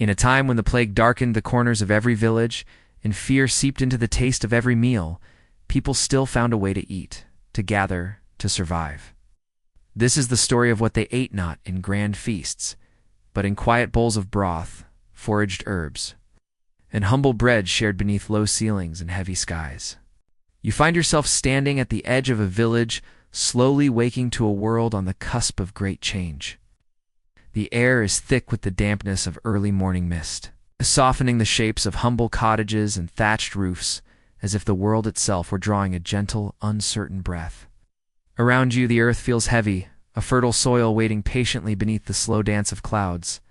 In a time when the plague darkened the corners of every village and fear seeped into the taste of every meal, people still found a way to eat, to gather, to survive. This is the story of what they ate not in grand feasts, but in quiet bowls of broth, foraged herbs, and humble bread shared beneath low ceilings and heavy skies. You find yourself standing at the edge of a village, slowly waking to a world on the cusp of great change. The air is thick with the dampness of early morning mist, softening the shapes of humble cottages and thatched roofs, as if the world itself were drawing a gentle, uncertain breath. Around you the earth feels heavy, a fertile soil waiting patiently beneath the slow dance of clouds.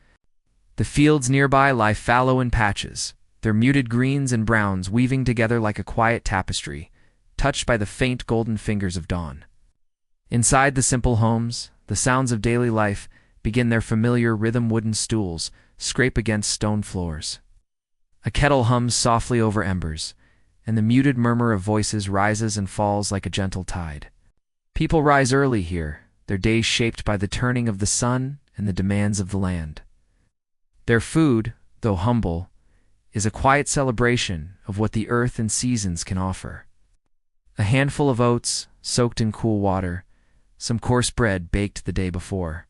The fields nearby lie fallow in patches, their muted greens and browns weaving together like a quiet tapestry, touched by the faint golden fingers of dawn. Inside the simple homes, the sounds of daily life begin their familiar rhythm. Wooden stools scrape against stone floors. A kettle hums softly over embers, and the muted murmur of voices rises and falls like a gentle tide. People rise early here, their days shaped by the turning of the sun and the demands of the land. Their food, though humble, is a quiet celebration of what the earth and seasons can offer. A handful of oats, soaked in cool water, some coarse bread baked the day before,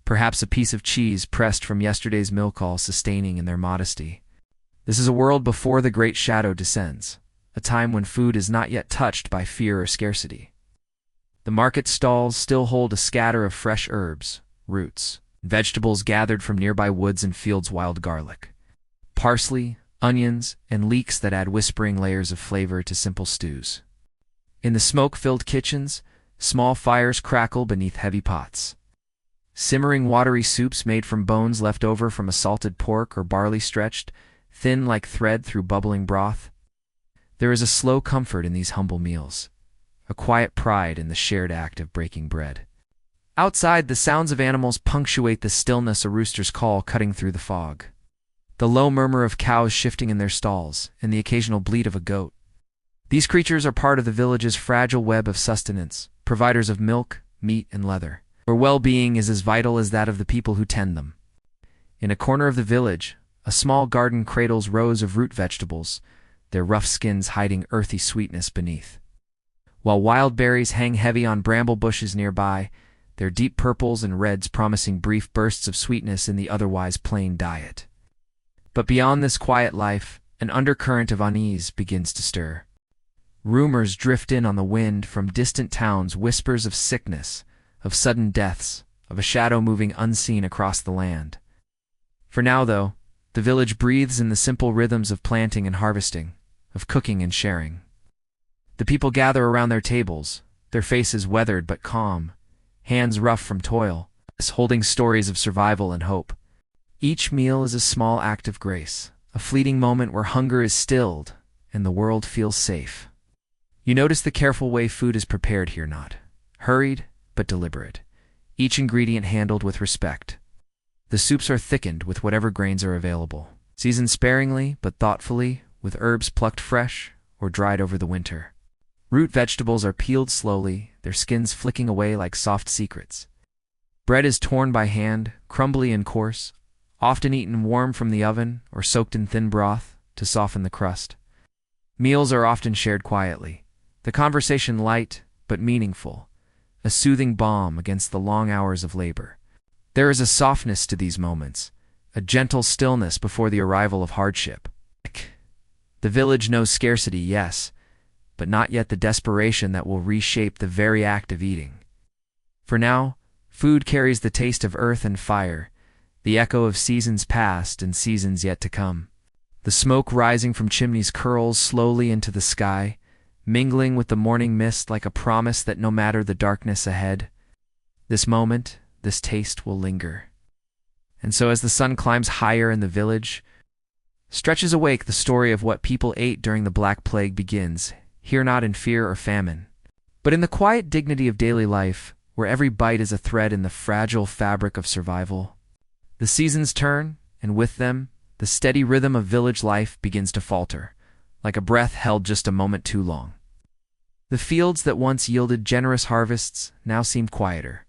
perhaps a piece of cheese pressed from yesterday's milk, all sustaining in their modesty. This is a world before the great shadow descends, a time when food is not yet touched by fear or scarcity. The market stalls still hold a scatter of fresh herbs, roots, vegetables gathered from nearby woods and fields, wild garlic, parsley, onions, and leeks that add whispering layers of flavor to simple stews. In the smoke-filled kitchens, small fires crackle beneath heavy pots. Simmering watery soups made from bones left over from a salted pork or barley stretched thin like thread through bubbling broth. There is a slow comfort in these humble meals, a quiet pride in the shared act of breaking bread. Outside, the sounds of animals punctuate the stillness, a rooster's call cutting through the fog, the low murmur of cows shifting in their stalls, and the occasional bleat of a goat. These creatures are part of the village's fragile web of sustenance, providers of milk, meat, and leather, where well-being is as vital as that of the people who tend them. In a corner of the village, a small garden cradles rows of root vegetables, their rough skins hiding earthy sweetness beneath. While wild berries hang heavy on bramble bushes nearby, their deep purples and reds promising brief bursts of sweetness in the otherwise plain diet. But beyond this quiet life, an undercurrent of unease begins to stir. Rumors drift in on the wind from distant towns, whispers of sickness, of sudden deaths, of a shadow moving unseen across the land. For now, though, the village breathes in the simple rhythms of planting and harvesting, of cooking and sharing. The people gather around their tables, their faces weathered but calm, hands rough from toil, holding stories of survival and hope. Each meal is a small act of grace, a fleeting moment where hunger is stilled and the world feels safe. You notice the careful way food is prepared here, not hurried, but deliberate, each ingredient handled with respect. The soups are thickened with whatever grains are available, seasoned sparingly but thoughtfully, with herbs plucked fresh or dried over the winter. Root vegetables are peeled slowly, their skins flicking away like soft secrets. Bread is torn by hand, crumbly and coarse, often eaten warm from the oven or soaked in thin broth to soften the crust. Meals are often shared quietly, the conversation light but meaningful, a soothing balm against the long hours of labor. There is a softness to these moments, a gentle stillness before the arrival of hardship. The village knows scarcity, yes, but not yet the desperation that will reshape the very act of eating. For now, food carries the taste of earth and fire, the echo of seasons past and seasons yet to come. The smoke rising from chimneys curls slowly into the sky, mingling with the morning mist like a promise that no matter the darkness ahead, this moment, this taste will linger. And so as the sun climbs higher in the village, stretches awake, the story of what people ate during the Black Plague begins, here not in fear or famine, but in the quiet dignity of daily life, where every bite is a thread in the fragile fabric of survival. The seasons turn, and with them, the steady rhythm of village life begins to falter, like a breath held just a moment too long. The fields that once yielded generous harvests now seem quieter,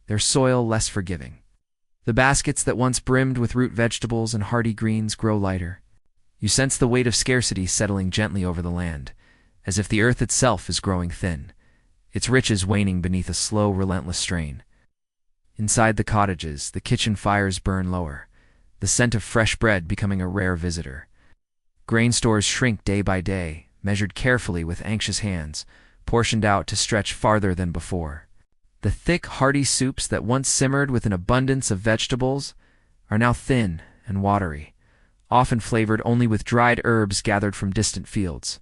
their soil less forgiving. The baskets that once brimmed with root vegetables and hardy greens grow lighter. You sense the weight of scarcity settling gently over the land, as if the earth itself is growing thin, its riches waning beneath a slow, relentless strain. Inside the cottages, the kitchen fires burn lower, the scent of fresh bread becoming a rare visitor. Grain stores shrink day by day, measured carefully with anxious hands, portioned out to stretch farther than before. The thick, hearty soups that once simmered with an abundance of vegetables are now thin and watery, often flavored only with dried herbs gathered from distant fields.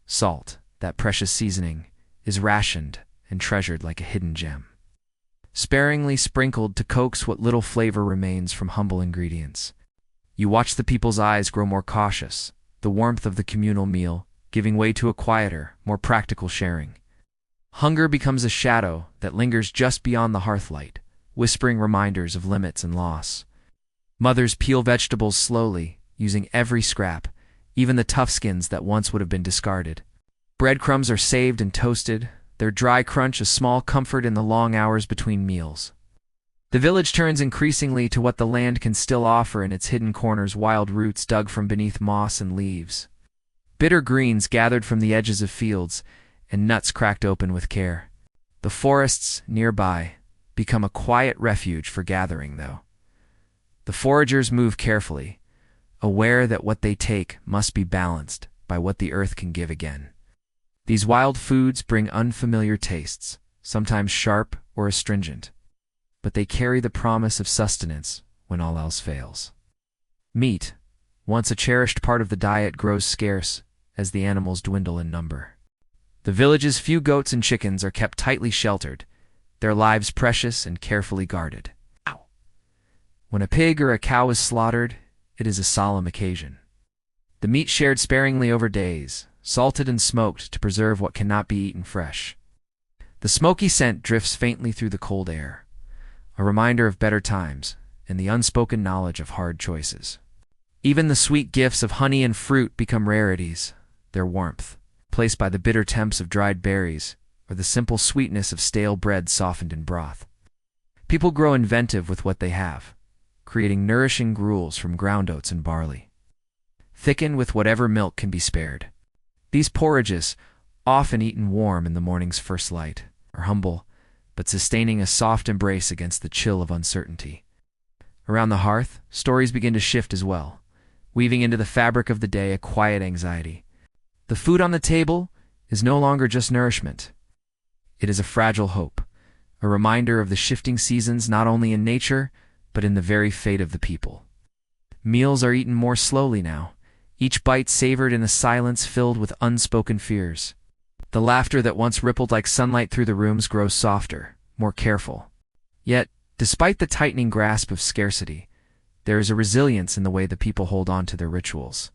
Salt, that precious seasoning, is rationed and treasured like a hidden gem, sparingly sprinkled to coax what little flavor remains from humble ingredients. You watch the people's eyes grow more cautious, the warmth of the communal meal giving way to a quieter, more practical sharing. Hunger becomes a shadow that lingers just beyond the hearthlight, whispering reminders of limits and loss. Mothers peel vegetables slowly, using every scrap, even the tough skins that once would have been discarded. Breadcrumbs are saved and toasted, their dry crunch a small comfort in the long hours between meals. The village turns increasingly to what the land can still offer in its hidden corners: wild roots dug from beneath moss and leaves, bitter greens gathered from the edges of fields, and nuts cracked open with care. The forests nearby become a quiet refuge for gathering, though. The foragers move carefully, aware that what they take must be balanced by what the earth can give again. These wild foods bring unfamiliar tastes, sometimes sharp or astringent, but they carry the promise of sustenance when all else fails. Meat, once a cherished part of the diet, grows scarce as the animals dwindle in number. The village's few goats and chickens are kept tightly sheltered, their lives precious and carefully guarded. When a pig or a cow is slaughtered, it is a solemn occasion. The meat shared sparingly over days, salted and smoked to preserve what cannot be eaten fresh. The smoky scent drifts faintly through the cold air, a reminder of better times and the unspoken knowledge of hard choices. Even the sweet gifts of honey and fruit become rarities, their warmth placed by the bitter temps of dried berries, or the simple sweetness of stale bread softened in broth. People grow inventive with what they have, creating nourishing gruels from ground oats and barley. Thicken with whatever milk can be spared. These porridges, often eaten warm in the morning's first light, are humble, but sustaining a soft embrace against the chill of uncertainty. Around the hearth, stories begin to shift as well, weaving into the fabric of the day a quiet anxiety. The food on the table is no longer just nourishment. It is a fragile hope, a reminder of the shifting seasons not only in nature, but in the very fate of the people. Meals are eaten more slowly now, each bite savored in a silence filled with unspoken fears. The laughter that once rippled like sunlight through the rooms grows softer, more careful. Yet, despite the tightening grasp of scarcity, there is a resilience in the way the people hold on to their rituals.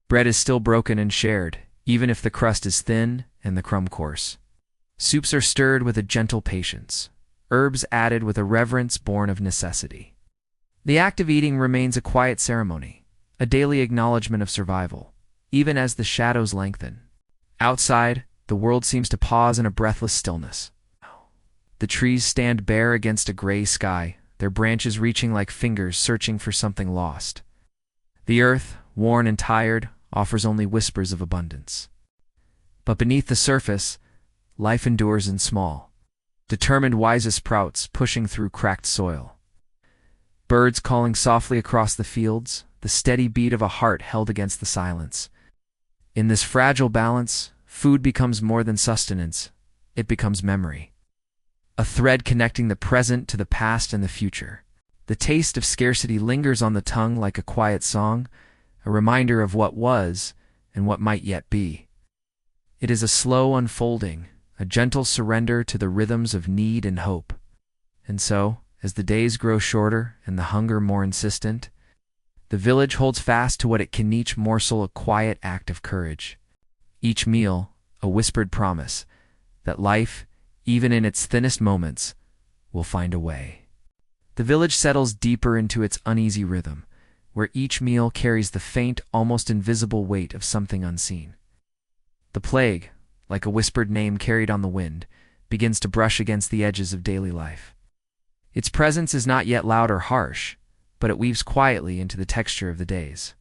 Bread is still broken and shared, even if the crust is thin and the crumb coarse. Soups are stirred with a gentle patience, herbs added with a reverence born of necessity. The act of eating remains a quiet ceremony, a daily acknowledgement of survival, even as the shadows lengthen. Outside, the world seems to pause in a breathless stillness. The trees stand bare against a gray sky, their branches reaching like fingers searching for something lost. The earth, worn and tired, offers only whispers of abundance. But beneath the surface, life endures in small, determined wisest sprouts pushing through cracked soil. Birds calling softly across the fields, the steady beat of a heart held against the silence. In this fragile balance, food becomes more than sustenance, it becomes memory. A thread connecting the present to the past and the future. The taste of scarcity lingers on the tongue like a quiet song, a reminder of what was and what might yet be. It is a slow unfolding, a gentle surrender to the rhythms of need and hope. And so, as the days grow shorter and the hunger more insistent, the village holds fast to what it can, each morsel a quiet act of courage. Each meal, a whispered promise that life, even in its thinnest moments, will find a way. The village settles deeper into its uneasy rhythm, where each meal carries the faint, almost invisible weight of something unseen. The plague, like a whispered name carried on the wind, begins to brush against the edges of daily life. Its presence is not yet loud or harsh, but it weaves quietly into the texture of the days,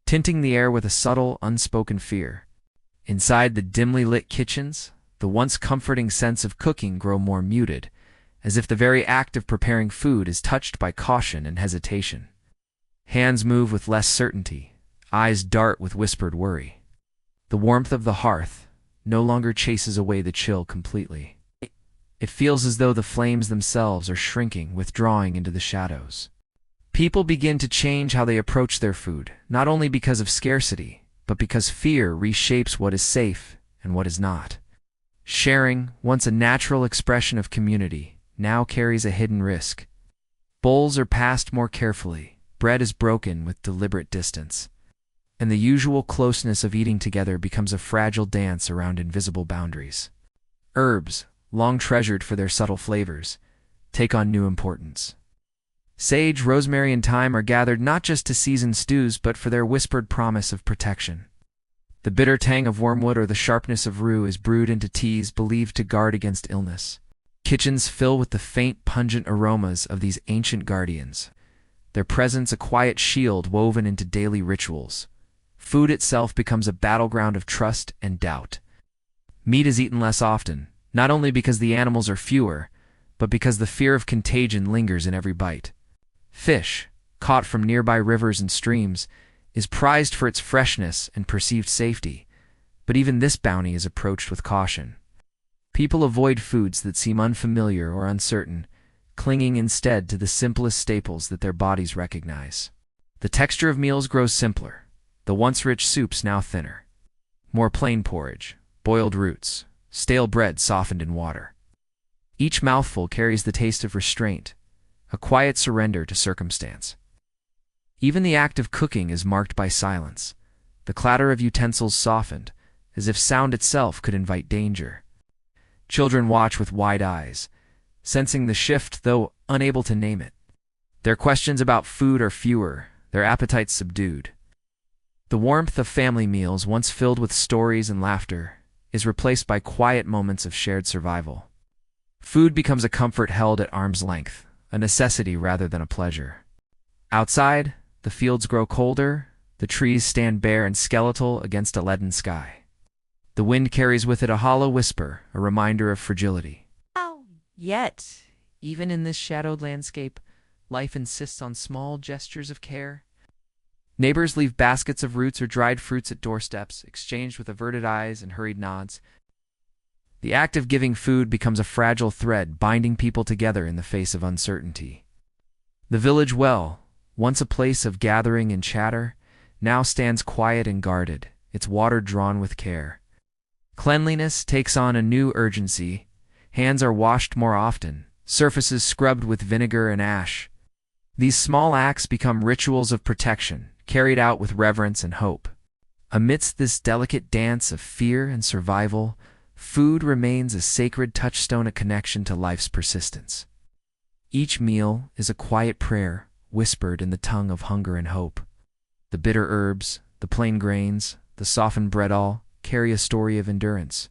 tinting the air with a subtle, unspoken fear. Inside the dimly lit kitchens, the once comforting sense of cooking grows more muted, as if the very act of preparing food is touched by caution and hesitation. Hands move with less certainty, eyes dart with whispered worry. The warmth of the hearth no longer chases away the chill completely. It feels as though the flames themselves are shrinking, withdrawing into the shadows. People begin to change how they approach their food, not only because of scarcity, but because fear reshapes what is safe and what is not. Sharing, once a natural expression of community, now carries a hidden risk. Bowls are passed more carefully, bread is broken with deliberate distance, and the usual closeness of eating together becomes a fragile dance around invisible boundaries. Herbs, long treasured for their subtle flavors, take on new importance. Sage, rosemary, and thyme are gathered not just to season stews but for their whispered promise of protection. The bitter tang of wormwood or the sharpness of rue is brewed into teas believed to guard against illness. Kitchens fill with the faint, pungent aromas of these ancient guardians, their presence a quiet shield woven into daily rituals. Food itself becomes a battleground of trust and doubt. Meat is eaten less often, not only because the animals are fewer, but because the fear of contagion lingers in every bite. Fish, caught from nearby rivers and streams, is prized for its freshness and perceived safety, but even this bounty is approached with caution. People avoid foods that seem unfamiliar or uncertain, clinging instead to the simplest staples that their bodies recognize. The texture of meals grows simpler, the once rich soups now thinner. More plain porridge, boiled roots, stale bread softened in water. Each mouthful carries the taste of restraint, a quiet surrender to circumstance. Even the act of cooking is marked by silence, the clatter of utensils softened, as if sound itself could invite danger. Children watch with wide eyes, sensing the shift though unable to name it. Their questions about food are fewer, their appetites subdued. The warmth of family meals, once filled with stories and laughter, is replaced by quiet moments of shared survival. Food becomes a comfort held at arm's length, a necessity rather than a pleasure. Outside, the fields grow colder, the trees stand bare and skeletal against a leaden sky. The wind carries with it a hollow whisper, a reminder of fragility. Yet, even in this shadowed landscape, life insists on small gestures of care. Neighbors leave baskets of roots or dried fruits at doorsteps, exchanged with averted eyes and hurried nods. The act of giving food becomes a fragile thread binding people together in the face of uncertainty. The village well, once a place of gathering and chatter, now stands quiet and guarded, its water drawn with care. Cleanliness takes on a new urgency. Hands are washed more often, surfaces scrubbed with vinegar and ash. These small acts become rituals of protection, carried out with reverence and hope. Amidst this delicate dance of fear and survival, food remains a sacred touchstone, a connection to life's persistence. Each meal is a quiet prayer, whispered in the tongue of hunger and hope. The bitter herbs, the plain grains, the softened bread all carry a story of endurance,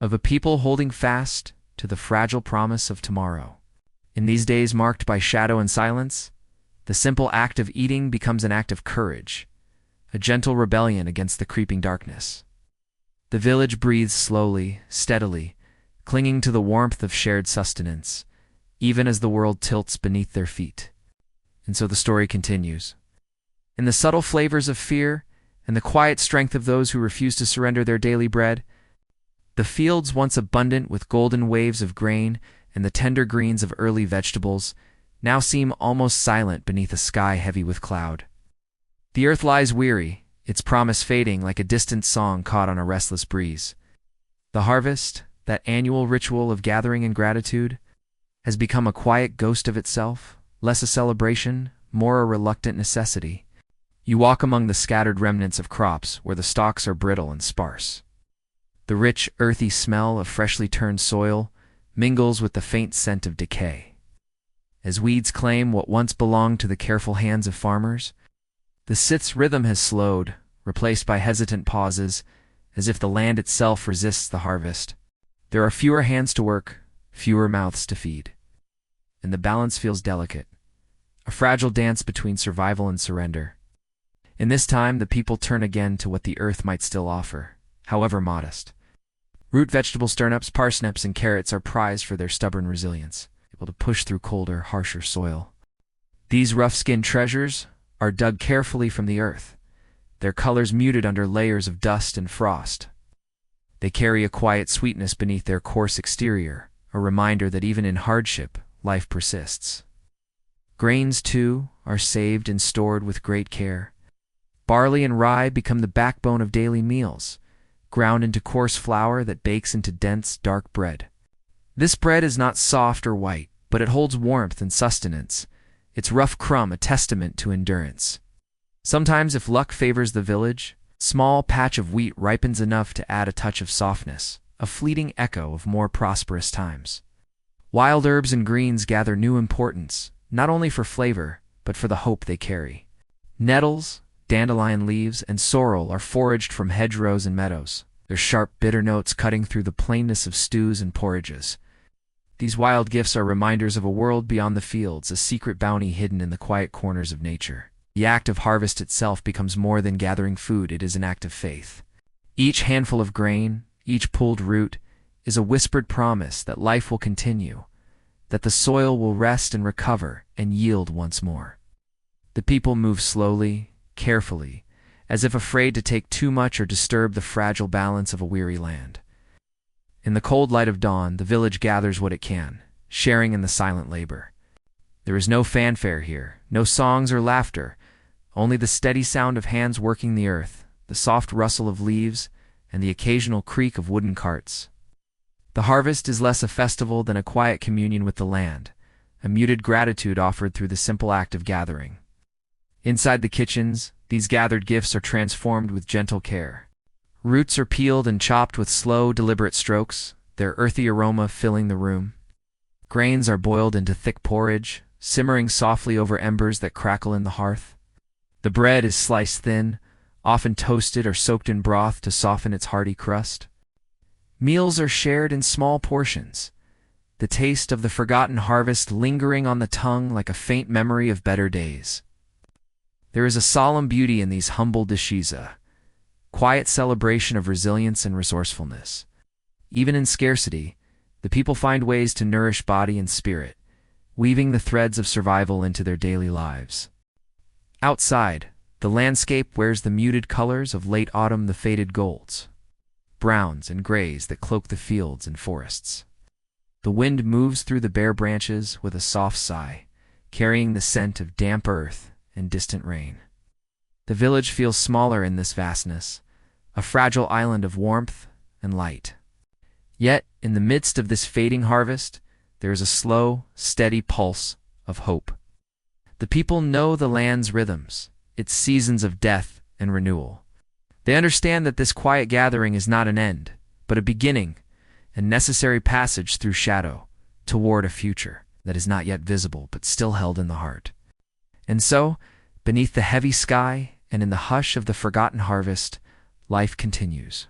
of a people holding fast to the fragile promise of tomorrow. In these days marked by shadow and silence, the simple act of eating becomes an act of courage, a gentle rebellion against the creeping darkness. The village breathes slowly, steadily, clinging to the warmth of shared sustenance, even as the world tilts beneath their feet. And so the story continues. In the subtle flavors of fear and the quiet strength of those who refuse to surrender their daily bread, the fields once abundant with golden waves of grain and the tender greens of early vegetables now seem almost silent beneath a sky heavy with cloud. The earth lies weary, its promise fading like a distant song caught on a restless breeze. The harvest, that annual ritual of gathering and gratitude, has become a quiet ghost of itself, less a celebration, more a reluctant necessity. You walk among the scattered remnants of crops where the stalks are brittle and sparse. The rich, earthy smell of freshly turned soil mingles with the faint scent of decay. As weeds claim what once belonged to the careful hands of farmers, the scythe's rhythm has slowed, replaced by hesitant pauses, as if the land itself resists the harvest. There are fewer hands to work, fewer mouths to feed. and the balance feels delicate, a fragile dance between survival and surrender. In this time, the people turn again to what the earth might still offer, however modest. Root vegetables, turnips, parsnips, and carrots are prized for their stubborn resilience, able to push through colder, harsher soil. These rough-skinned treasures are dug carefully from the earth, their colors muted under layers of dust and frost. They carry a quiet sweetness beneath their coarse exterior, a reminder that even in hardship, life persists. Grains, too, are saved and stored with great care. Barley and rye become the backbone of daily meals, ground into coarse flour that bakes into dense, dark bread. This bread is not soft or white, but it holds warmth and sustenance, its rough crumb a testament to endurance. Sometimes, if luck favors the village, a small patch of wheat ripens enough to add a touch of softness, a fleeting echo of more prosperous times. Wild herbs and greens gather new importance, not only for flavor, but for the hope they carry. Nettles, dandelion leaves, and sorrel are foraged from hedgerows and meadows, their sharp, bitter notes cutting through the plainness of stews and porridges. These wild gifts are reminders of a world beyond the fields, a secret bounty hidden in the quiet corners of nature. The act of harvest itself becomes more than gathering food, it is an act of faith. Each handful of grain, each pulled root, is a whispered promise that life will continue, that the soil will rest and recover and yield once more. The people move slowly, carefully, as if afraid to take too much or disturb the fragile balance of a weary land. In the cold light of dawn, the village gathers what it can, sharing in the silent labor. There is no fanfare here, no songs or laughter, only the steady sound of hands working the earth, the soft rustle of leaves, and the occasional creak of wooden carts. The harvest is less a festival than a quiet communion with the land, a muted gratitude offered through the simple act of gathering. Inside the kitchens, these gathered gifts are transformed with gentle care. Roots are peeled and chopped with slow, deliberate strokes, their earthy aroma filling the room. Grains are boiled into thick porridge, simmering softly over embers that crackle in the hearth. The bread is sliced thin, often toasted or soaked in broth to soften its hearty crust. Meals are shared in small portions, the taste of the forgotten harvest lingering on the tongue like a faint memory of better days. There is a solemn beauty in these humble dishes, a quiet celebration of resilience and resourcefulness. Even in scarcity, the people find ways to nourish body and spirit, weaving the threads of survival into their daily lives. Outside, the landscape wears the muted colors of late autumn, the faded golds, browns and grays that cloak the fields and forests. The wind moves through the bare branches with a soft sigh, carrying the scent of damp earth and distant rain. The village feels smaller in this vastness, a fragile island of warmth and light. Yet, in the midst of this fading harvest, there is a slow, steady pulse of hope. The people know the land's rhythms, its seasons of death and renewal. They understand that this quiet gathering is not an end, but a beginning, a necessary passage through shadow, toward a future that is not yet visible but still held in the heart. And so, beneath the heavy sky and in the hush of the forgotten harvest, life continues.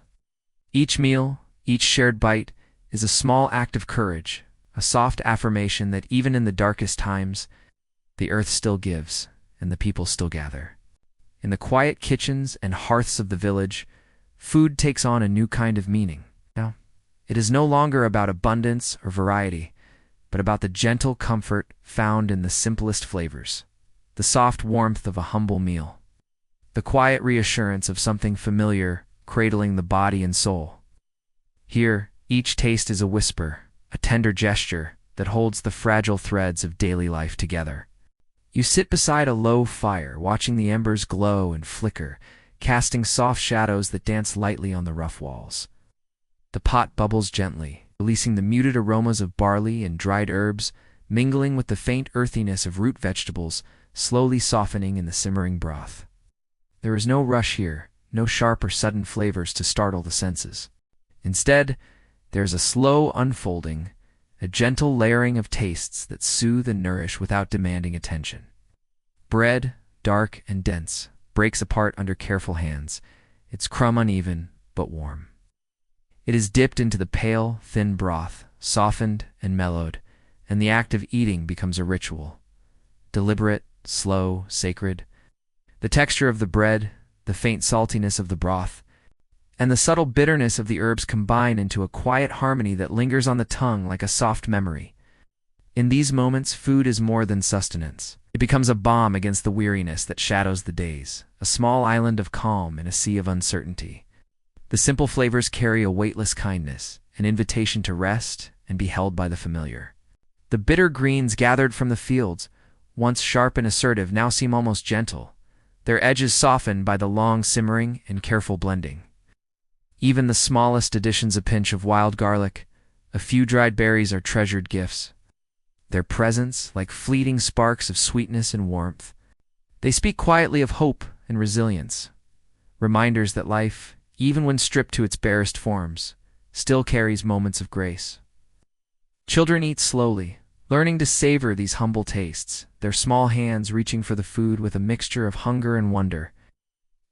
Each meal, each shared bite, is a small act of courage, a soft affirmation that even in the darkest times, the earth still gives and the people still gather. In the quiet kitchens and hearths of the village, food takes on a new kind of meaning. Now, it is no longer about abundance or variety, but about the gentle comfort found in the simplest flavors, the soft warmth of a humble meal, the quiet reassurance of something familiar cradling the body and soul. Here, each taste is a whisper, a tender gesture that holds the fragile threads of daily life together. You sit beside a low fire, watching the embers glow and flicker, casting soft shadows that dance lightly on the rough walls. The pot bubbles gently, releasing the muted aromas of barley and dried herbs, mingling with the faint earthiness of root vegetables, slowly softening in the simmering broth. There is no rush here, no sharp or sudden flavors to startle the senses. Instead, there is a slow unfolding, a gentle layering of tastes that soothe and nourish without demanding attention. Bread, dark and dense, breaks apart under careful hands, its crumb uneven but warm. It is dipped into the pale, thin broth, softened and mellowed, and the act of eating becomes a ritual. Deliberate, slow, sacred. The texture of the bread, the faint saltiness of the broth, and the subtle bitterness of the herbs combine into a quiet harmony that lingers on the tongue like a soft memory. In these moments, food is more than sustenance. It becomes a balm against the weariness that shadows the days, a small island of calm in a sea of uncertainty. The simple flavors carry a weightless kindness, an invitation to rest and be held by the familiar. The bitter greens gathered from the fields, once sharp and assertive, now seem almost gentle, their edges softened by the long simmering and careful blending. Even the smallest additions, a pinch of wild garlic, a few dried berries, are treasured gifts. Their presence, like fleeting sparks of sweetness and warmth, they speak quietly of hope and resilience, reminders that life, even when stripped to its barest forms, still carries moments of grace. Children eat slowly, learning to savor these humble tastes, their small hands reaching for the food with a mixture of hunger and wonder.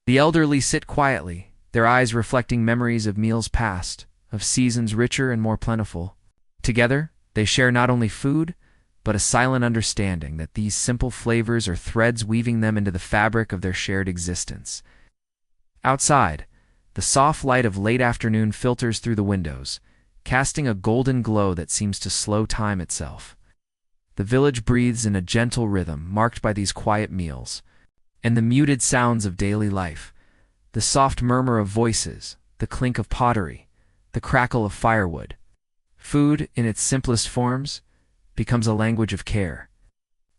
The elderly sit quietly, their eyes reflecting memories of meals past, of seasons richer and more plentiful. Together, they share not only food, but a silent understanding that these simple flavors are threads weaving them into the fabric of their shared existence. Outside, the soft light of late afternoon filters through the windows, casting a golden glow that seems to slow time itself. The village breathes in a gentle rhythm marked by these quiet meals, and the muted sounds of daily life, the soft murmur of voices, the clink of pottery, the crackle of firewood. Food, in its simplest forms, becomes a language of care.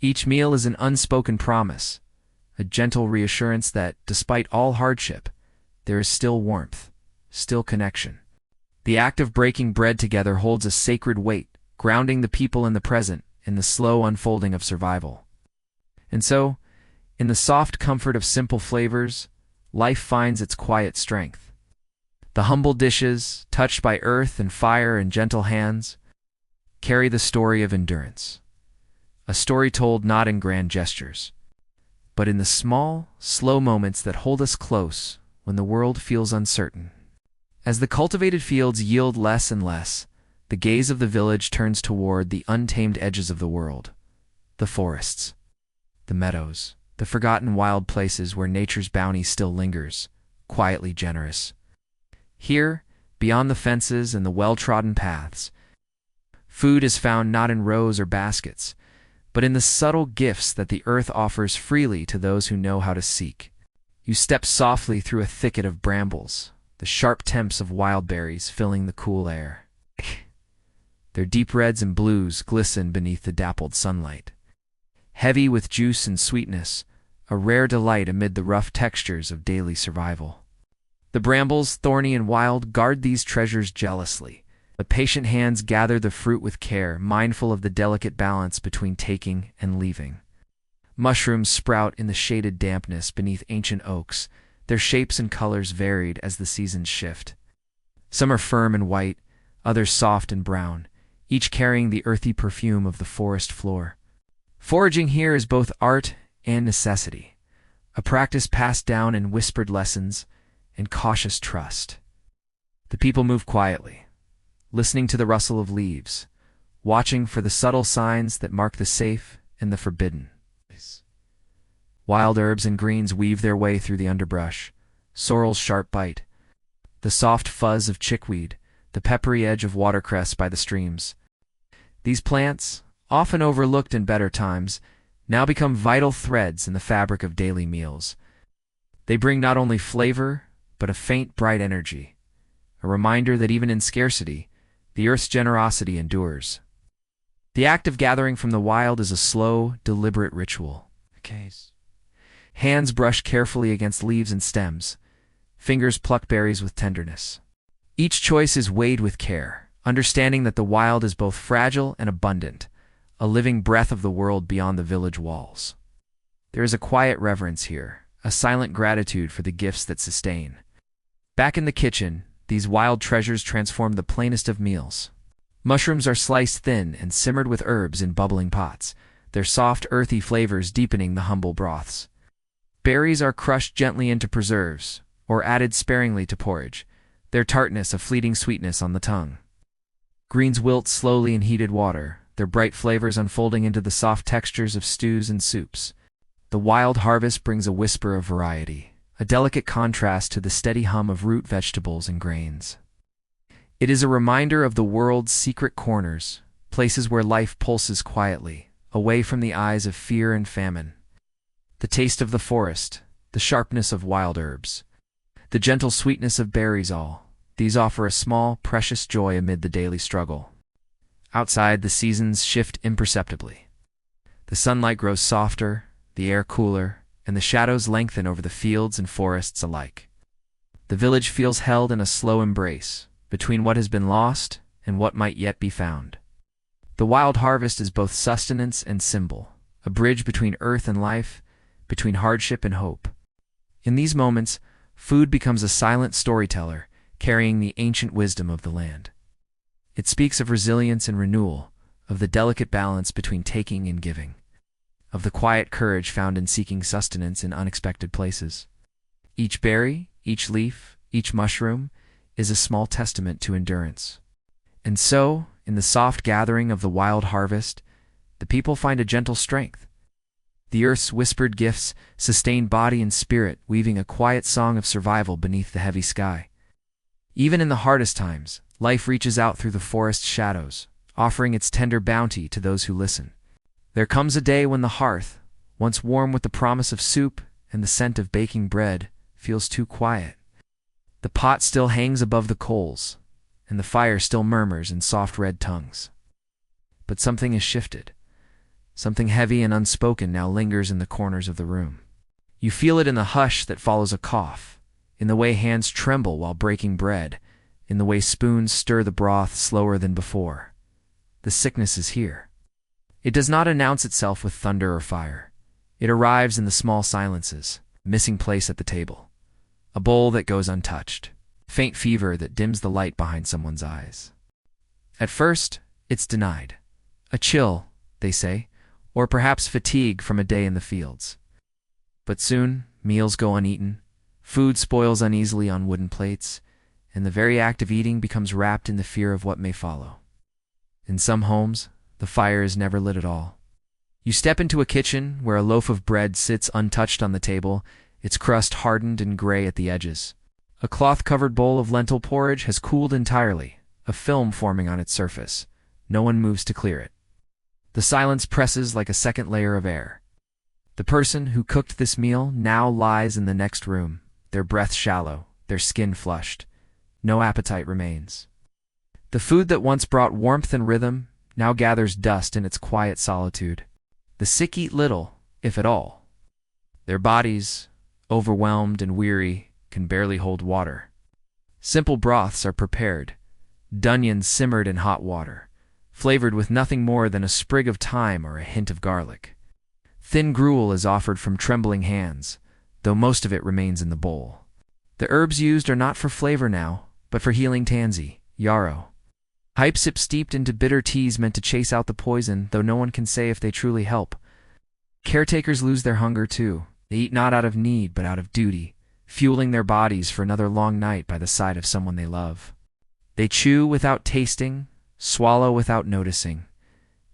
Each meal is an unspoken promise, a gentle reassurance that, despite all hardship, there is still warmth, still connection. The act of breaking bread together holds a sacred weight, grounding the people in the present, in the slow unfolding of survival. And so, in the soft comfort of simple flavors, life finds its quiet strength. The humble dishes, touched by earth and fire and gentle hands, carry the story of endurance. A story told not in grand gestures, but in the small, slow moments that hold us close when the world feels uncertain. As the cultivated fields yield less and less, the gaze of the village turns toward the untamed edges of the world. The forests, the meadows, the forgotten wild places where nature's bounty still lingers, quietly generous. Here, beyond the fences and the well-trodden paths, food is found not in rows or baskets, but in the subtle gifts that the earth offers freely to those who know how to seek. You step softly through a thicket of brambles, the sharp temps of wild berries filling the cool air. Their deep reds and blues glisten beneath the dappled sunlight. Heavy with juice and sweetness, a rare delight amid the rough textures of daily survival. The brambles, thorny and wild, guard these treasures jealously. But patient hands gather the fruit with care, mindful of the delicate balance between taking and leaving. Mushrooms sprout in the shaded dampness beneath ancient oaks, their shapes and colors varied as the seasons shift. Some are firm and white, others soft and brown, each carrying the earthy perfume of the forest floor. Foraging here is both art and necessity, a practice passed down in whispered lessons and cautious trust. The people move quietly, listening to the rustle of leaves, watching for the subtle signs that mark the safe and the forbidden. Wild herbs and greens weave their way through the underbrush, sorrel's sharp bite, the soft fuzz of chickweed, the peppery edge of watercress by the streams. These plants, often overlooked in better times, now become vital threads in the fabric of daily meals. They bring not only flavor, but a faint, bright energy, a reminder that even in scarcity, the earth's generosity endures. The act of gathering from the wild is a slow, deliberate ritual. Hands brush carefully against leaves and stems. Fingers pluck berries with tenderness. Each choice is weighed with care, understanding that the wild is both fragile and abundant, a living breath of the world beyond the village walls. There is a quiet reverence here, a silent gratitude for the gifts that sustain. Back in the kitchen, these wild treasures transform the plainest of meals. Mushrooms are sliced thin and simmered with herbs in bubbling pots, their soft, earthy flavors deepening the humble broths. Berries are crushed gently into preserves, or added sparingly to porridge, their tartness a fleeting sweetness on the tongue. Greens wilt slowly in heated water, their bright flavors unfolding into the soft textures of stews and soups. The wild harvest brings a whisper of variety, a delicate contrast to the steady hum of root vegetables and grains. It is a reminder of the world's secret corners, places where life pulses quietly, away from the eyes of fear and famine. The taste of the forest, the sharpness of wild herbs, the gentle sweetness of berries, all these offer a small, precious joy amid the daily struggle. Outside, the seasons shift imperceptibly. The sunlight grows softer, the air cooler, and the shadows lengthen over the fields and forests alike. The village feels held in a slow embrace, between what has been lost and what might yet be found. The wild harvest is both sustenance and symbol, a bridge between earth and life, between hardship and hope. In these moments, food becomes a silent storyteller, carrying the ancient wisdom of the land. It speaks of resilience and renewal, of the delicate balance between taking and giving, of the quiet courage found in seeking sustenance in unexpected places. Each berry, each leaf, each mushroom is a small testament to endurance. And so, in the soft gathering of the wild harvest, the people find a gentle strength. The earth's whispered gifts sustain body and spirit, weaving a quiet song of survival beneath the heavy sky. Even in the hardest times, life reaches out through the forest's shadows, offering its tender bounty to those who listen. There comes a day when the hearth, once warm with the promise of soup and the scent of baking bread, feels too quiet. The pot still hangs above the coals, and the fire still murmurs in soft red tongues. But something has shifted. Something heavy and unspoken now lingers in the corners of the room. You feel it in the hush that follows a cough, in the way hands tremble while breaking bread, in the way spoons stir the broth slower than before. The sickness is here. It does not announce itself with thunder or fire. It arrives in the small silences, missing place at the table, a bowl that goes untouched, faint fever that dims the light behind someone's eyes. At first, it's denied. A chill, they say, or perhaps fatigue from a day in the fields. But soon, meals go uneaten, food spoils uneasily on wooden plates, and the very act of eating becomes wrapped in the fear of what may follow. In some homes, the fire is never lit at all. You step into a kitchen where a loaf of bread sits untouched on the table, its crust hardened and gray at the edges. A cloth-covered bowl of lentil porridge has cooled entirely, a film forming on its surface. No one moves to clear it. The silence presses like a second layer of air. The person who cooked this meal now lies in the next room, their breath shallow, their skin flushed. No appetite remains. The food that once brought warmth and rhythm now gathers dust in its quiet solitude. The sick eat little, if at all. Their bodies, overwhelmed and weary, can barely hold water. Simple broths are prepared, dunions simmered in hot water, flavored with nothing more than a sprig of thyme or a hint of garlic. Thin gruel is offered from trembling hands, though most of it remains in the bowl. The herbs used are not for flavor now, but for healing tansy, yarrow. Hypsip steeped into bitter teas meant to chase out the poison, though no one can say if they truly help. Caretakers lose their hunger too. They eat not out of need, but out of duty, fueling their bodies for another long night by the side of someone they love. They chew without tasting, swallow without noticing,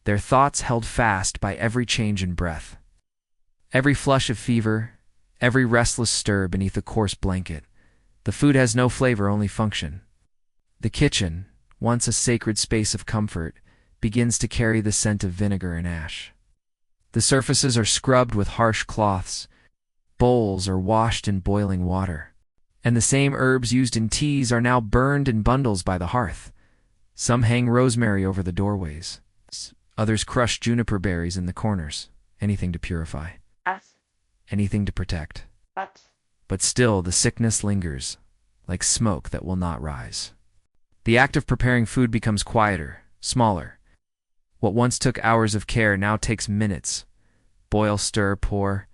their thoughts held fast by every change in breath. Every flush of fever, every restless stir beneath a coarse blanket. The food has no flavor, only function. The kitchen, once a sacred space of comfort, begins to carry the scent of vinegar and ash. The surfaces are scrubbed with harsh cloths, bowls are washed in boiling water, and the same herbs used in teas are now burned in bundles by the hearth. Some hang rosemary over the doorways. Others crush juniper berries in the corners. Anything to purify. Anything to protect. But still the sickness lingers, like smoke that will not rise. The act of preparing food becomes quieter, smaller. What once took hours of care now takes minutes. Boil, stir, pour.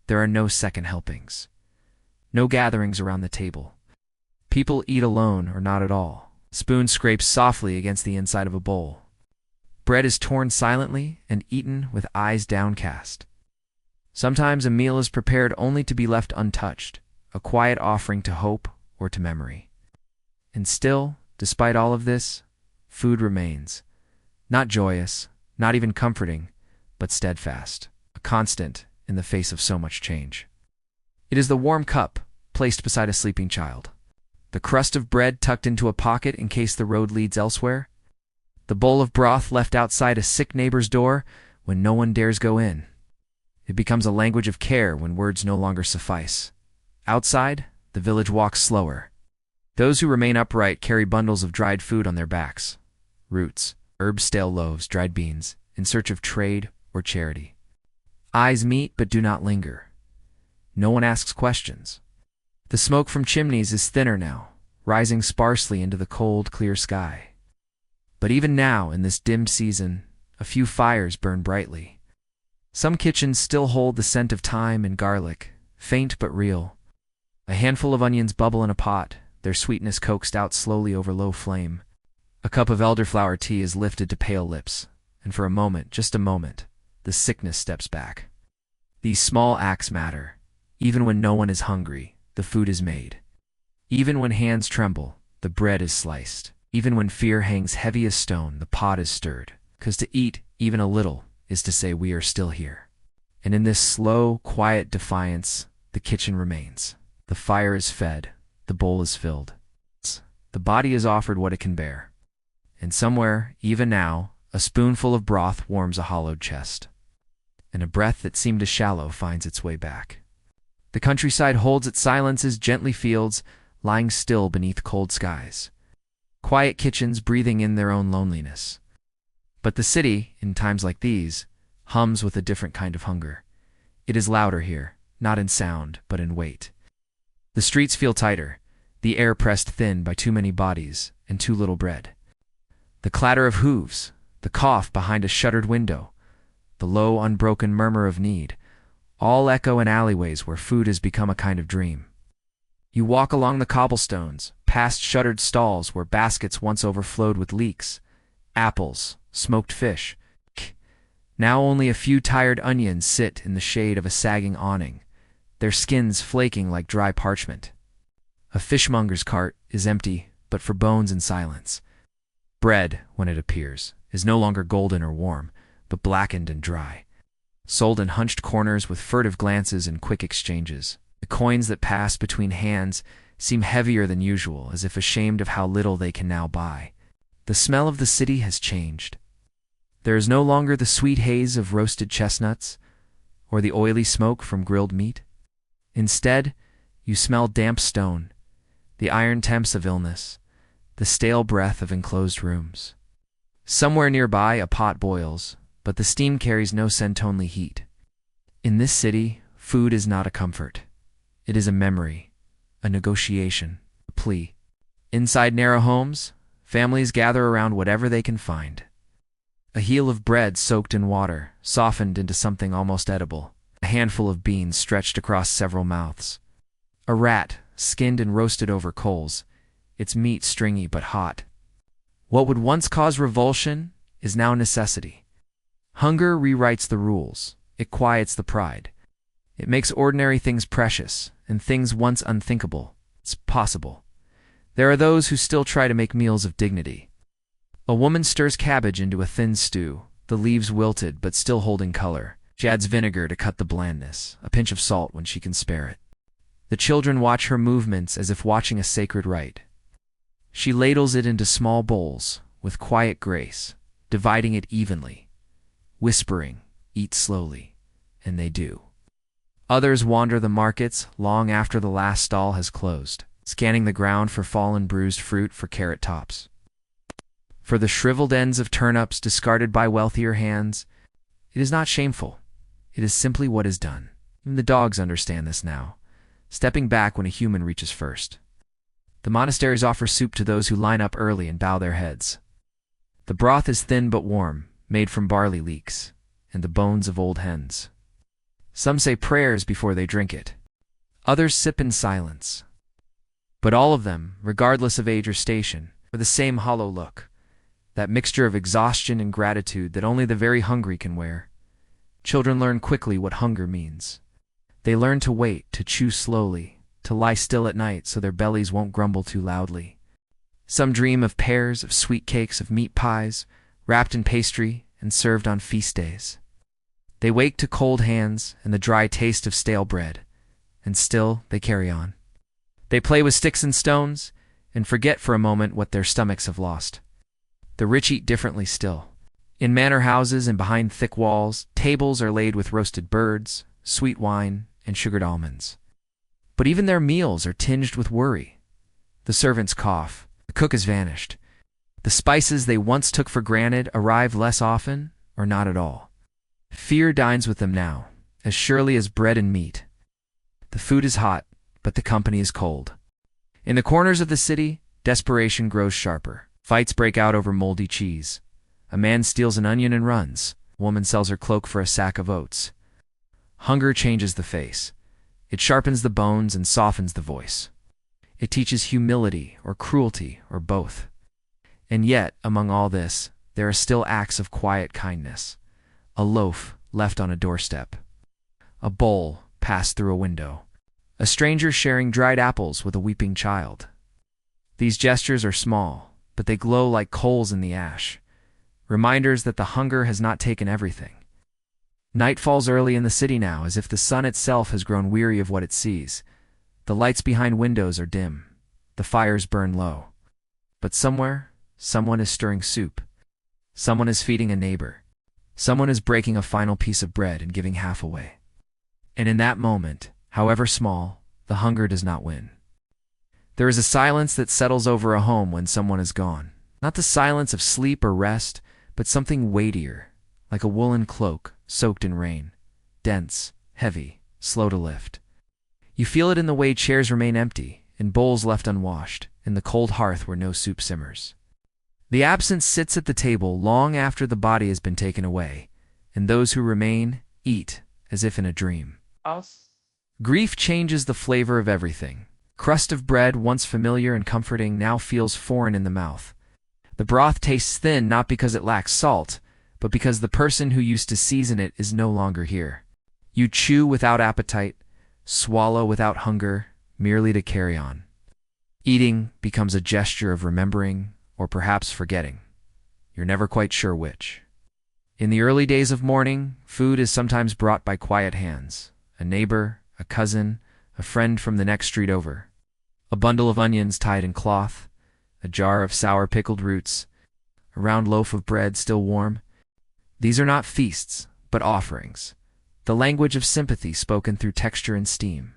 There are no second helpings. No gatherings around the table. People eat alone or not at all. Spoon scrapes softly against the inside of a bowl. Bread is torn silently and eaten with eyes downcast. Sometimes a meal is prepared only to be left untouched, a quiet offering to hope or to memory. And still, despite all of this, food remains. Not joyous, not even comforting, but steadfast, a constant in the face of so much change. It is the warm cup placed beside a sleeping child, the crust of bread tucked into a pocket in case the road leads elsewhere, the bowl of broth left outside a sick neighbor's door when no one dares go in. It becomes a language of care when words no longer suffice. Outside, the village walks slower. Those who remain upright carry bundles of dried food on their backs, roots, herbs, stale loaves, dried beans, in search of trade or charity. Eyes meet but do not linger. No one asks questions. The smoke from chimneys is thinner now, rising sparsely into the cold, clear sky. But even now, in this dim season, a few fires burn brightly. Some kitchens still hold the scent of thyme and garlic, faint but real. A handful of onions bubble in a pot, their sweetness coaxed out slowly over low flame. A cup of elderflower tea is lifted to pale lips, and for a moment, just a moment, the sickness steps back. These small acts matter. Even when no one is hungry, the food is made. Even when hands tremble, the bread is sliced. Even when fear hangs heavy as stone, the pot is stirred. 'Cause to eat, even a little, is to say we are still here. And in this slow, quiet defiance, the kitchen remains. The fire is fed, the bowl is filled. The body is offered what it can bear. And somewhere, even now, a spoonful of broth warms a hollowed chest. And a breath that seemed to shallow finds its way back. The countryside holds its silences, gently fields, lying still beneath cold skies. Quiet kitchens breathing in their own loneliness. But the city, in times like these, hums with a different kind of hunger. It is louder here, not in sound, but in weight. The streets feel tighter, the air pressed thin by too many bodies and too little bread. The clatter of hooves, the cough behind a shuttered window, the low, unbroken murmur of need, all echo in alleyways where food has become a kind of dream. You walk along the cobblestones, past shuttered stalls where baskets once overflowed with leeks, apples, smoked fish. Now only a few tired onions sit in the shade of a sagging awning, their skins flaking like dry parchment. A fishmonger's cart is empty, but for bones and silence. Bread, when it appears, is no longer golden or warm, but blackened and dry, sold in hunched corners with furtive glances and quick exchanges. The coins that pass between hands seem heavier than usual, as if ashamed of how little they can now buy. The smell of the city has changed. There is no longer the sweet haze of roasted chestnuts or the oily smoke from grilled meat. Instead, you smell damp stone, the iron temps of illness, the stale breath of enclosed rooms. Somewhere nearby a pot boils, but the steam carries no scent-only heat. In this city, food is not a comfort. It is a memory, a negotiation, a plea. Inside narrow homes, families gather around whatever they can find. A heel of bread soaked in water, softened into something almost edible. A handful of beans stretched across several mouths. A rat, skinned and roasted over coals, its meat stringy but hot. What would once cause revulsion is now necessity. Hunger rewrites the rules. It quiets the pride. It makes ordinary things precious, and things once unthinkable, it's possible. There are those who still try to make meals of dignity. A woman stirs cabbage into a thin stew, the leaves wilted but still holding color. She adds vinegar to cut the blandness, a pinch of salt when she can spare it. The children watch her movements as if watching a sacred rite. She ladles it into small bowls, with quiet grace, dividing it evenly, whispering, "Eat slowly," and they do. Others wander the markets long after the last stall has closed, scanning the ground for fallen bruised fruit, for carrot tops, for the shriveled ends of turnips discarded by wealthier hands. It is not shameful. It is simply what is done. Even the dogs understand this now, stepping back when a human reaches first. The monasteries offer soup to those who line up early and bow their heads. The broth is thin but warm, made from barley leeks and the bones of old hens. Some say prayers before they drink it. Others sip in silence. But all of them, regardless of age or station, are the same hollow look, that mixture of exhaustion and gratitude that only the very hungry can wear. Children learn quickly what hunger means. They learn to wait, to chew slowly, to lie still at night so their bellies won't grumble too loudly. Some dream of pears, of sweet cakes, of meat pies, wrapped in pastry and served on feast days. They wake to cold hands and the dry taste of stale bread, and still they carry on. They play with sticks and stones and forget for a moment what their stomachs have lost. The rich eat differently still. In manor houses and behind thick walls, tables are laid with roasted birds, sweet wine, and sugared almonds. But even their meals are tinged with worry. The servants cough. The cook has vanished. The spices they once took for granted arrive less often or not at all. Fear dines with them now, as surely as bread and meat. The food is hot, but the company is cold. In the corners of the city, desperation grows sharper. Fights break out over moldy cheese. A man steals an onion and runs. A woman sells her cloak for a sack of oats. Hunger changes the face. It sharpens the bones and softens the voice. It teaches humility or cruelty or both. And yet, among all this, there are still acts of quiet kindness. A loaf left on a doorstep. A bowl passed through a window. A stranger sharing dried apples with a weeping child. These gestures are small, but they glow like coals in the ash. Reminders that the hunger has not taken everything. Night falls early in the city now, as if the sun itself has grown weary of what it sees. The lights behind windows are dim. The fires burn low. But somewhere, someone is stirring soup. Someone is feeding a neighbor. Someone is breaking a final piece of bread and giving half away. And in that moment, however small, the hunger does not win. There is a silence that settles over a home when someone is gone. Not the silence of sleep or rest, but something weightier, like a woolen cloak soaked in rain. Dense, heavy, slow to lift. You feel it in the way chairs remain empty, in bowls left unwashed, in the cold hearth where no soup simmers. The absent sits at the table long after the body has been taken away, and those who remain eat as if in a dream. Grief changes the flavor of everything. Crust of bread, once familiar and comforting, now feels foreign in the mouth. The broth tastes thin not because it lacks salt, but because the person who used to season it is no longer here. You chew without appetite, swallow without hunger, merely to carry on. Eating becomes a gesture of remembering, or perhaps forgetting. You're never quite sure which. In the early days of mourning, food is sometimes brought by quiet hands. A neighbor, a cousin, a friend from the next street over. A bundle of onions tied in cloth, a jar of sour pickled roots, a round loaf of bread still warm. These are not feasts, but offerings. The language of sympathy spoken through texture and steam.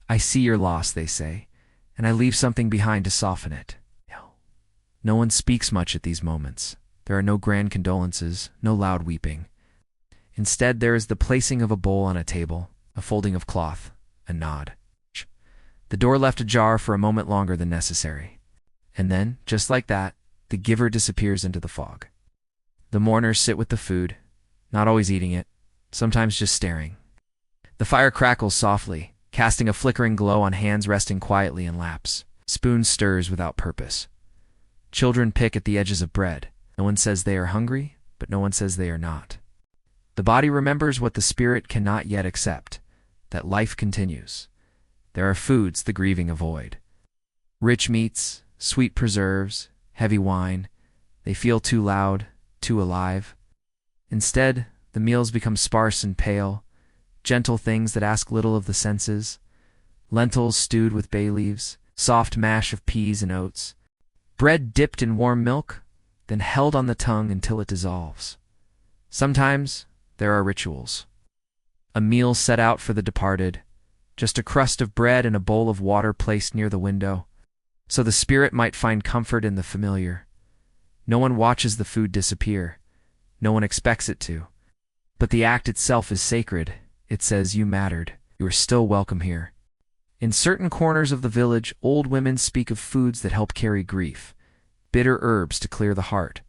I see your loss, they say, and I leave something behind to soften it. No one speaks much at these moments. There are no grand condolences, no loud weeping. Instead, there is the placing of a bowl on a table, a folding of cloth, a nod. The door left ajar for a moment longer than necessary. And then, just like that, the giver disappears into the fog. The mourners sit with the food, not always eating it, sometimes just staring. The fire crackles softly, casting a flickering glow on hands resting quietly in laps. Spoon stirs without purpose. Children pick at the edges of bread. No one says they are hungry, but no one says they are not. The body remembers what the spirit cannot yet accept, that life continues. There are foods the grieving avoid. Rich meats, sweet preserves, heavy wine. They feel too loud, too alive. Instead, the meals become sparse and pale, gentle things that ask little of the senses. Lentils stewed with bay leaves, soft mash of peas and oats. Bread dipped in warm milk, then held on the tongue until it dissolves. Sometimes there are rituals. A meal set out for the departed, just a crust of bread and a bowl of water placed near the window, so the spirit might find comfort in the familiar. No one watches the food disappear. No one expects it to. But the act itself is sacred. It says, you mattered. You are still welcome here. In certain corners of the village, old women speak of foods that help carry grief, bitter herbs to clear the heart,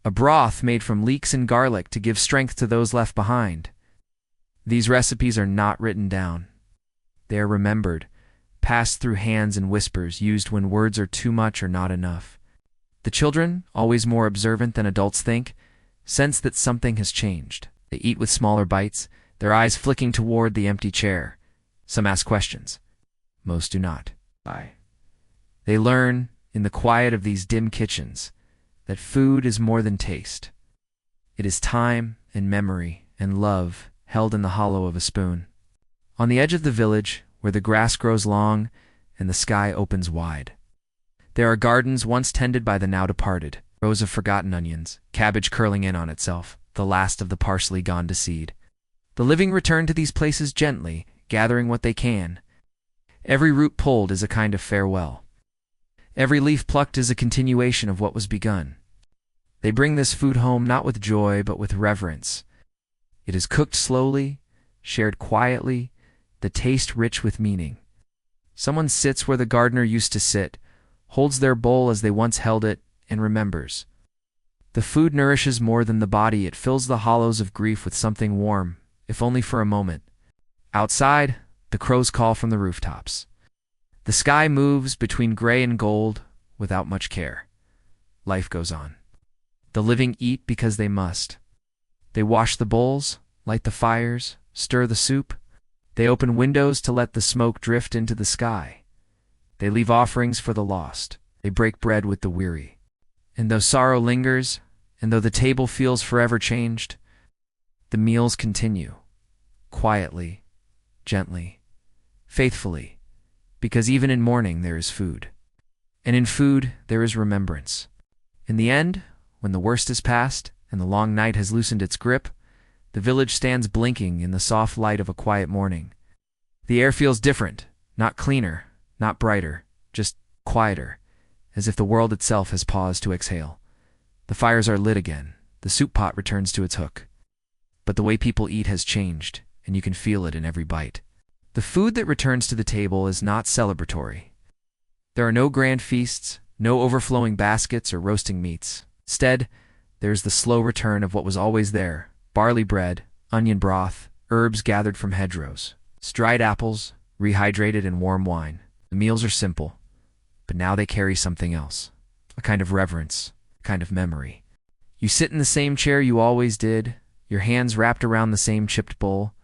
a broth made from leeks and garlic to give strength to those left behind. These recipes are not written down. They are remembered, passed through hands and whispers used when words are too much or not enough. The children, always more observant than adults think, sense that something has changed. They eat with smaller bites, their eyes flicking toward the empty chair. Some ask questions. Most do not. They learn, in the quiet of these dim kitchens, that food is more than taste. It is time and memory and love held in the hollow of a spoon. On the edge of the village, where the grass grows long and the sky opens wide, there are gardens once tended by the now departed, rows of forgotten onions, cabbage curling in on itself, the last of the parsley gone to seed. The living return to these places gently, gathering what they can. Every root pulled is a kind of farewell. Every leaf plucked is a continuation of what was begun. They bring this food home not with joy but with reverence. It is cooked slowly, shared quietly, the taste rich with meaning. Someone sits where the gardener used to sit, holds their bowl as they once held it, and remembers. The food nourishes more than the body. It fills the hollows of grief with something warm, if only for a moment. Outside, the crows call from the rooftops. The sky moves between gray and gold without much care. Life goes on. The living eat because they must. They wash the bowls, light the fires, stir the soup. They open windows to let the smoke drift into the sky. They leave offerings for the lost. They break bread with the weary. And though sorrow lingers, and though the table feels forever changed, the meals continue, quietly, gently, faithfully, because even in mourning there is food. And in food there is remembrance. In the end, when the worst is past and the long night has loosened its grip, the village stands blinking in the soft light of a quiet morning. The air feels different, not cleaner, not brighter, just quieter, as if the world itself has paused to exhale. The fires are lit again, the soup pot returns to its hook. But the way people eat has changed, and you can feel it in every bite. The food that returns to the table is not celebratory. There are no grand feasts, no overflowing baskets or roasting meats. Instead, there is the slow return of what was always there: barley bread, onion broth, herbs gathered from hedgerows, dried apples, rehydrated in warm wine. The meals are simple, but now they carry something else, a kind of reverence, a kind of memory. You sit in the same chair you always did, your hands wrapped around the same chipped bowl.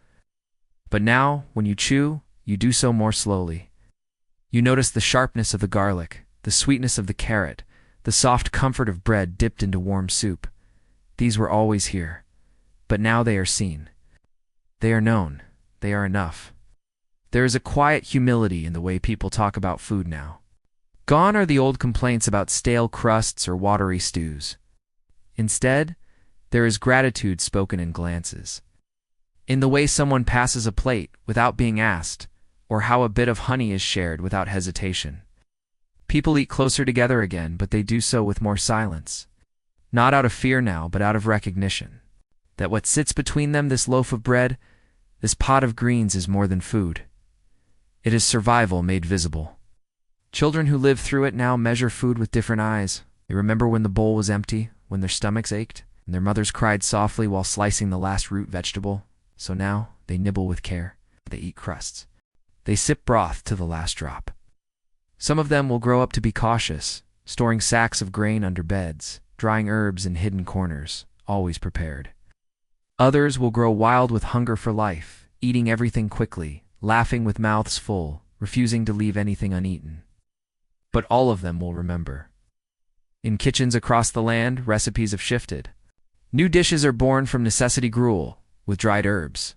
But now, when you chew, you do so more slowly. You notice the sharpness of the garlic, the sweetness of the carrot, the soft comfort of bread dipped into warm soup. These were always here, but now they are seen. They are known. They are enough. There is a quiet humility in the way people talk about food now. Gone are the old complaints about stale crusts or watery stews. Instead, there is gratitude spoken in glances. In the way someone passes a plate without being asked, or how a bit of honey is shared without hesitation. People eat closer together again, but they do so with more silence. Not out of fear now, but out of recognition. That what sits between them, this loaf of bread, this pot of greens, is more than food. It is survival made visible. Children who live through it now measure food with different eyes. They remember when the bowl was empty, when their stomachs ached, and their mothers cried softly while slicing the last root vegetable. So now they nibble with care. They eat crusts. They sip broth to the last drop. Some of them will grow up to be cautious, storing sacks of grain under beds, drying herbs in hidden corners, always prepared. Others will grow wild with hunger for life, eating everything quickly, laughing with mouths full, refusing to leave anything uneaten. But all of them will remember. In kitchens across the land, recipes have shifted. New dishes are born from necessity: gruel, with dried herbs,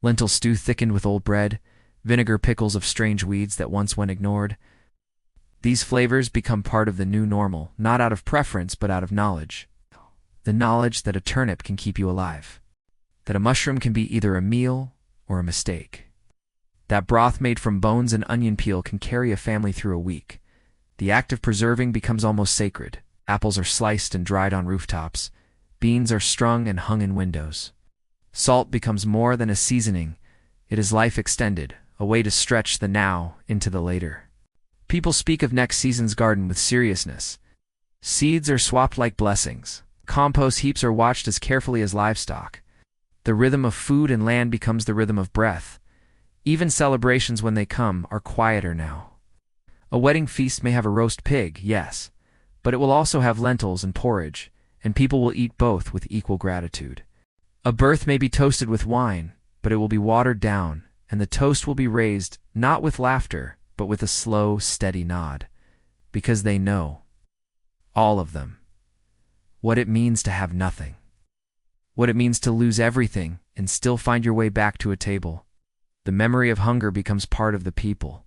lentil stew thickened with old bread, vinegar pickles of strange weeds that once went ignored. These flavors become part of the new normal, not out of preference but out of knowledge. The knowledge that a turnip can keep you alive, that a mushroom can be either a meal or a mistake, that broth made from bones and onion peel can carry a family through a week. The act of preserving becomes almost sacred. Apples are sliced and dried on rooftops. Beans are strung and hung in windows. Salt becomes more than a seasoning. It is life extended, a way to stretch the now into the later. People speak of next season's garden with seriousness. Seeds are swapped like blessings. Compost heaps are watched as carefully as livestock. The rhythm of food and land becomes the rhythm of breath. Even celebrations, when they come, are quieter now. A wedding feast may have a roast pig, yes, but it will also have lentils and porridge, and people will eat both with equal gratitude. A birth may be toasted with wine, but it will be watered down, and the toast will be raised not with laughter, but with a slow, steady nod, because they know, all of them, what it means to have nothing, what it means to lose everything and still find your way back to a table. The memory of hunger becomes part of the people.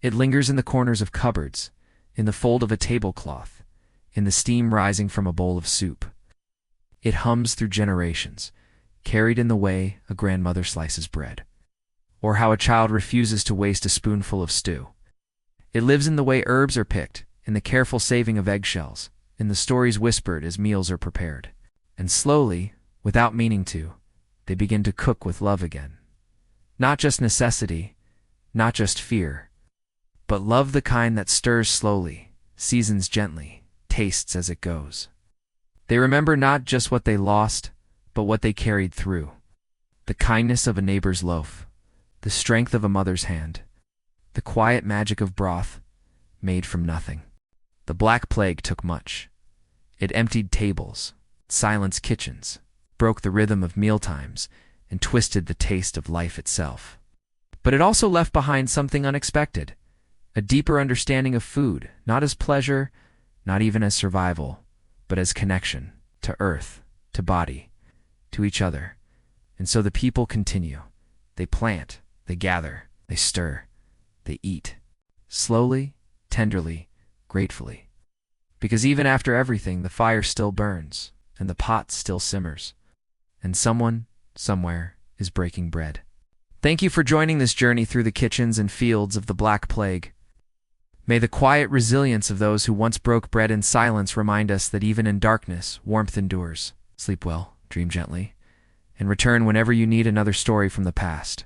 It lingers in the corners of cupboards, in the fold of a tablecloth, in the steam rising from a bowl of soup. It hums through generations, carried in the way a grandmother slices bread, or how a child refuses to waste a spoonful of stew. It lives in the way herbs are picked, in the careful saving of eggshells, in the stories whispered as meals are prepared. And slowly, without meaning to, they begin to cook with love again. Not just necessity, not just fear, but love, the kind that stirs slowly, seasons gently, tastes as it goes. They remember not just what they lost, but what they carried through. The kindness of a neighbor's loaf, the strength of a mother's hand, the quiet magic of broth made from nothing. The Black Plague took much. It emptied tables, silenced kitchens, broke the rhythm of mealtimes, and twisted the taste of life itself. But it also left behind something unexpected, a deeper understanding of food, not as pleasure, not even as survival, but as connection to earth, to body, to each other. And so the people continue. They plant, they gather, they stir, they eat. Slowly, tenderly, gratefully. Because even after everything, the fire still burns, and the pot still simmers, and someone, somewhere, is breaking bread. Thank you for joining this journey through the kitchens and fields of the Black Plague. May the quiet resilience of those who once broke bread in silence remind us that even in darkness, warmth endures. Sleep well, dream gently, and return whenever you need another story from the past.